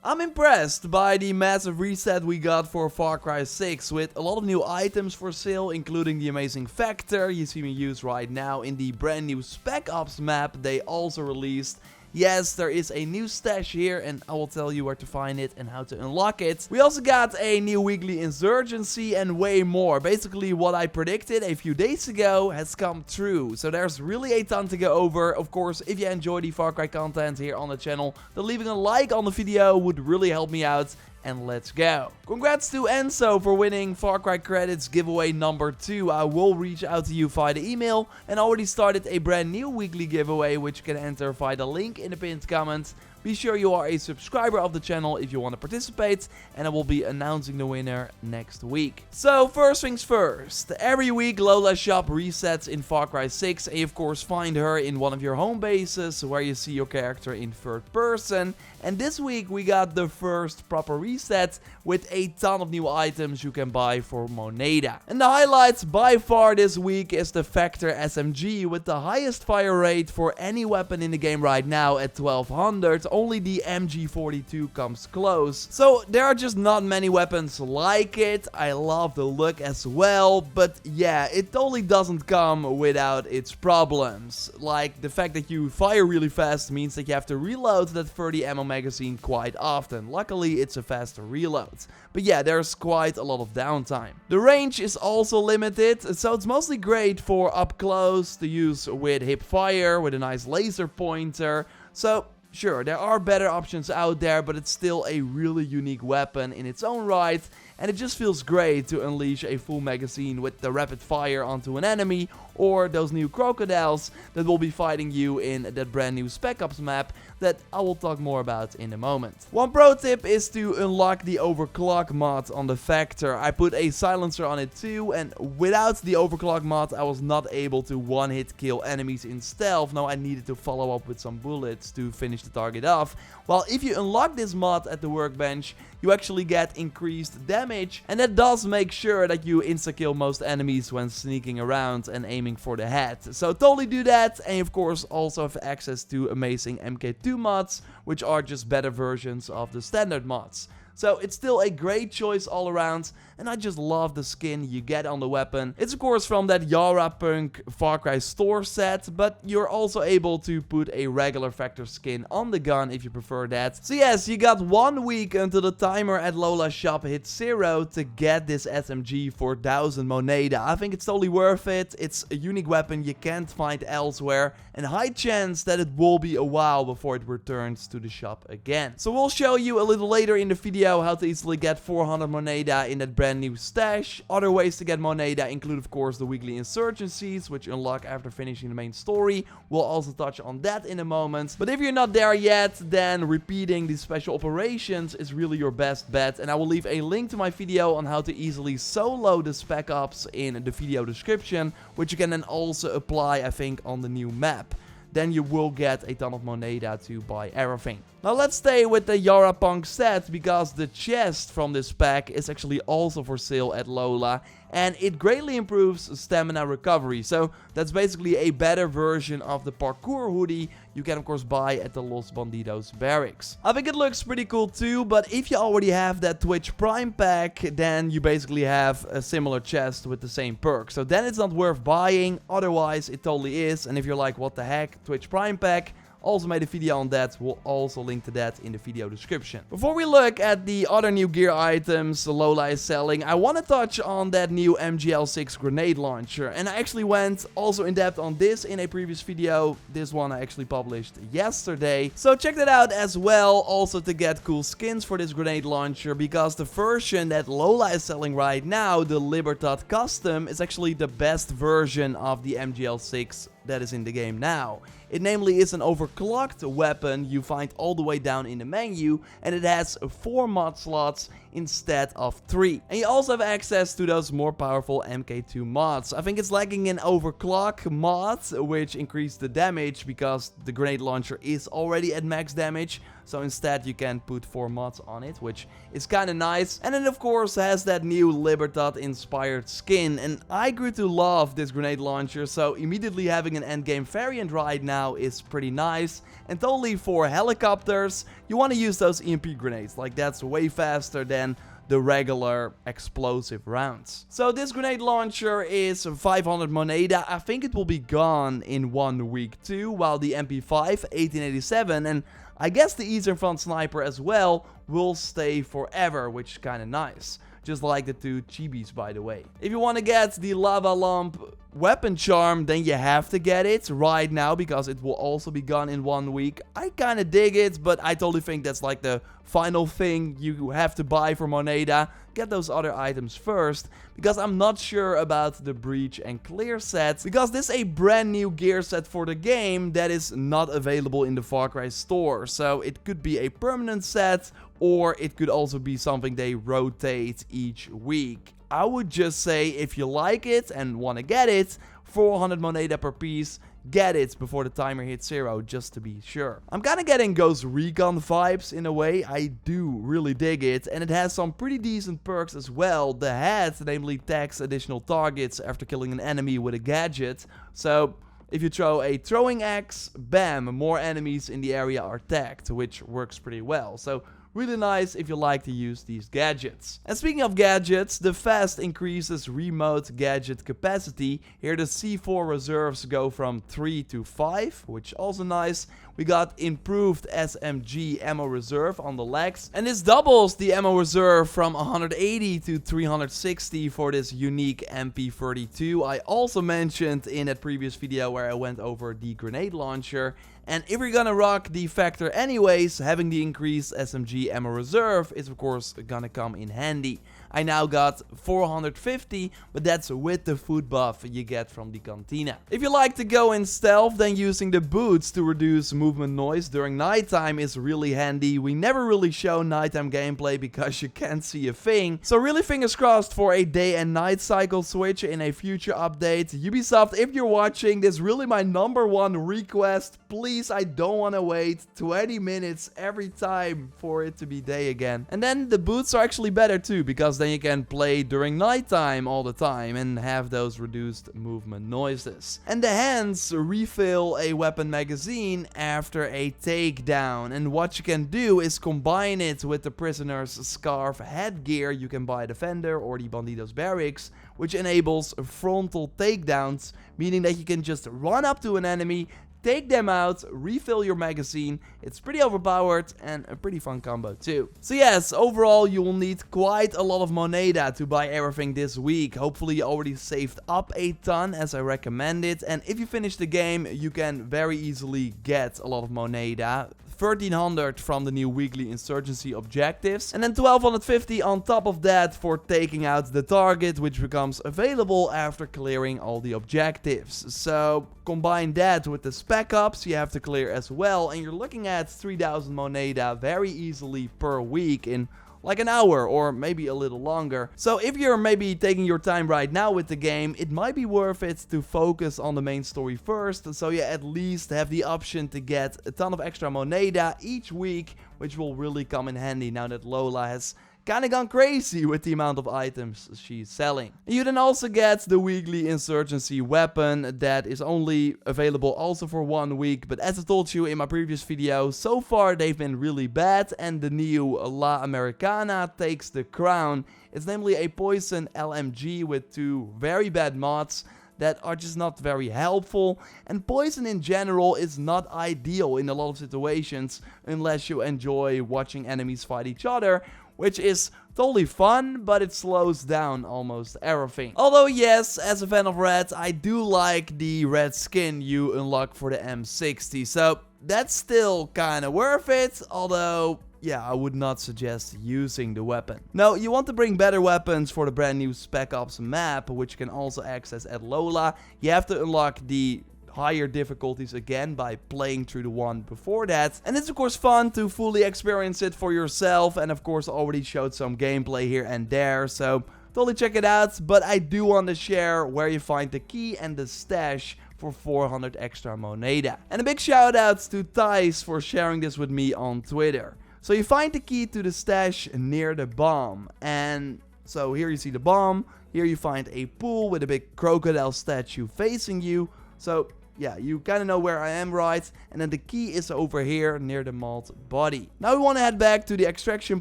I'm impressed by the massive reset we got for Far Cry 6 with a lot of new items for sale, including the amazing Vector you see me use right now in the brand new Spec Ops map they also released. Yes, there is a new stash here and I will tell you where to find it and how to unlock it. We also got a new weekly Insurgency and way more. Basically what I predicted a few days ago has come true. So there's really a ton to go over. Of course, if you enjoy the Far Cry content here on the channel, then leaving a like on the video would really help me out. And let's go. Congrats to Enzo for winning Far Cry Credits giveaway number 2. I will reach out to you via the email and already started a brand new weekly giveaway which you can enter via the link in the pinned comments. Be sure you are a subscriber of the channel if you want to participate, and I will be announcing the winner next week. So first things first, every week Lola's shop resets in Far Cry 6 and you of course find her in one of your home bases where you see your character in third person. And this week we got the first proper reset with a ton of new items you can buy for moneda. And the highlights by far this week is the Vector SMG with the highest fire rate for any weapon in the game right now at 1200. Only the MG42 comes close. So there are just not many weapons like it. I love the look as well, but yeah, it totally doesn't come without its problems. Like the fact that you fire really fast means that you have to reload that 30 ammo magazine quite often. Luckily it's a faster reload. But yeah, there's quite a lot of downtime. The range is also limited, so it's mostly great for up close to use with hip fire, with a nice laser pointer. So sure, there are better options out there, but it's still a really unique weapon in its own right, and it just feels great to unleash a full magazine with the rapid fire onto an enemy, or those new crocodiles that will be fighting you in that brand new Spec Ops map that I will talk more about in a moment. One pro tip is to unlock the overclock mod on the Vector. I put a silencer on it too, and without the overclock mod I was not able to one-hit kill enemies in stealth. No, I needed to follow up with some bullets to finish the target off. While if you unlock this mod at the workbench, you actually get increased damage, and that does make sure that you insta-kill most enemies when sneaking around and aiming for the head. So totally do that, and you of course also have access to amazing MK2 mods, which are just better versions of the standard mods. So it's still a great choice all around, and I just love the skin you get on the weapon. It's of course from that JorRaptor Far Cry store set, but you're also able to put a regular Vector skin on the gun if you prefer that. So yes, you got 1 week until the timer at Lola's shop hits 0 to get this SMG for 1000 moneda. I think it's totally worth it. It's a unique weapon you can't find elsewhere, and high chance that it will be a while before it returns to the shop again. So we'll show you a little later in the video how to easily get 400 moneda in that brand new stash. Other ways to get moneda include of course the weekly insurgencies, which unlock after finishing the main story. We'll also touch on that in a moment. But if you're not there yet, then repeating these special operations is really your best bet, and I will leave a link to my video on how to easily solo the Spec Ops in the video description, which you can then also apply I think on the new map. Then you will get a ton of moneda to buy everything. Now let's stay with the JorRaptor set, because the chest from this pack is actually also for sale at Lola, and it greatly improves stamina recovery. So that's basically a better version of the parkour hoodie you can of course buy at the Los Bandidos barracks. I think it looks pretty cool too, but if you already have that Twitch Prime pack, then you basically have a similar chest with the same perk. So then it's not worth buying, otherwise it totally is. And if you're like, what the heck, Twitch Prime pack? Also made a video on that, we'll also link to that in the video description. Before we look at the other new gear items Lola is selling, I want to touch on that new MGL6 grenade launcher. And I actually went also in depth on this in a previous video. This one I actually published yesterday. So check that out as well, also to get cool skins for this grenade launcher, because the version that Lola is selling right now, the Libertad Custom, is actually the best version of the MGL6 that is in the game now. It namely is an overclocked weapon you find all the way down in the menu, and it has 4 mod slots instead of 3. And you also have access to those more powerful MK2 mods. I think it's lacking an overclock mod, which increased the damage because the grenade launcher is already at max damage. So instead you can put 4 mods on it, which is kind of nice. And it of course has that new Libertad inspired skin, and I grew to love this grenade launcher, so immediately having an endgame variant right now is pretty nice. And totally for helicopters, you want to use those EMP grenades, like that's way faster than the regular explosive rounds. So this grenade launcher is 500 moneda. I think it will be gone in 1 week too, while the MP5 1887 and I guess the Eastern Front Sniper as well will stay forever, which is kind of nice. Just like the 2 chibis, by the way. If you want to get the lava lamp weapon charm, then you have to get it right now because it will also be gone in 1 week. I kind of dig it, but I totally think that's like the final thing you have to buy for moneda. Get those other items first, because I'm not sure about the breach and clear sets, because this is a brand new gear set for the game that is not available in the Farcry store. So it could be a permanent set, or it could also be something they rotate each week. I would just say if you like it and want to get it, 400 moneda per piece, get it before the timer hits 0, just to be sure. I'm kind of getting Ghost Recon vibes in a way. I do really dig it, and it has some pretty decent perks as well. The head namely tags additional targets after killing an enemy with a gadget. So if you throw a throwing axe, bam, more enemies in the area are tagged, which works pretty well. So really nice if you like to use these gadgets. And speaking of gadgets, the Fast increases remote gadget capacity. Here the C4 reserves go from 3 to 5, which also nice. We got improved SMG ammo reserve on the legs. And this doubles the ammo reserve from 180 to 360 for this unique MP32. I also mentioned in that previous video where I went over the grenade launcher. And if you're gonna rock the Factor anyways, having the increased SMG ammo reserve is of course gonna come in handy. I now got 450, but that's with the food buff you get from the cantina. If you like to go in stealth, then using the boots to reduce movement noise during nighttime is really handy. We never really show nighttime gameplay because you can't see a thing. So really fingers crossed for a day and night cycle switch in a future update. Ubisoft, if you're watching, this is really my #1 request. Please, I don't want to wait 20 minutes every time for it to be day again. And then the boots are actually better too, because then you can play during nighttime all the time and have those reduced movement noises. And the hands refill a weapon magazine after a takedown, and what you can do is combine it with the prisoner's scarf headgear you can buy at the vendor or the Bandido's barracks, which enables frontal takedowns, meaning that you can just run up to an enemy, take them out, refill your magazine. It's pretty overpowered and a pretty fun combo too. So yes, overall you will need quite a lot of moneda to buy everything this week. Hopefully you already saved up a ton as I recommended. And if you finish the game, you can very easily get a lot of moneda. 1300 from the new weekly insurgency objectives, and then 1250 on top of that for taking out the target, which becomes available after clearing all the objectives. So combine that with the spec ops you have to clear as well, and you're looking at 3000 moneda very easily per week in like an hour or maybe a little longer. So if you're maybe taking your time right now with the game, it might be worth it to focus on the main story first, so you at least have the option to get a ton of extra moneda each week, which will really come in handy now that Lola has kind of gone crazy with the amount of items she's selling. You then also get the weekly insurgency weapon that is only available also for 1 week, but as I told you in my previous video, so far they've been really bad, and the new La Americana takes the crown. It's namely a poison LMG with 2 very bad mods that are just not very helpful, and poison in general is not ideal in a lot of situations unless you enjoy watching enemies fight each other, which is totally fun, but it slows down almost everything. Although yes, as a fan of red, I do like the red skin you unlock for the M60, so that's still kinda worth it, although yeah, I would not suggest using the weapon. No, you want to bring better weapons for the brand new Spec Ops map, which you can also access at Lola. You have to unlock the higher difficulties again by playing through the one before that, and it's of course fun to fully experience it for yourself, and of course already showed some gameplay here and there, so totally check it out. But I do want to share where you find the key and the stash for 400 extra moneda. And a big shout out to Thijs for sharing this with me on Twitter. So you find the key to the stash near the bomb, and so here you see the bomb, here you find a pool with a big crocodile statue facing you. So yeah, you kind of know where I am, right? And then the key is over here near the mold body. Now we want to head back to the extraction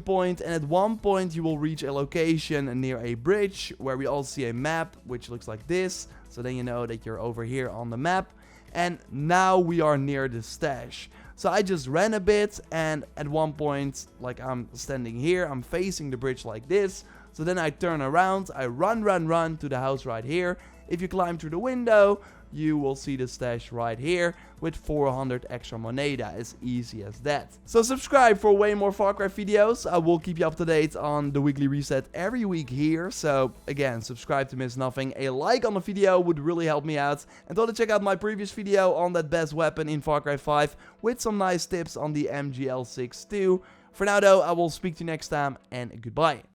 point, and at one point you will reach a location near a bridge where we all see a map which looks like this. So then you know that you're over here on the map. And now we are near the stash. So I just ran a bit, and at one point, like I'm standing here, I'm facing the bridge like this. So then I turn around, I run to the house right here. If you climb through the window, you will see the stash right here with 400 extra moneda, as easy as that. So subscribe for way more Far Cry videos. I will keep you up to date on the weekly reset every week here. So again, subscribe to miss nothing. A like on the video would really help me out. And don't check out my previous video on that best weapon in Far Cry 5 with some nice tips on the MGL6 too. For now though, I will speak to you next time, and goodbye.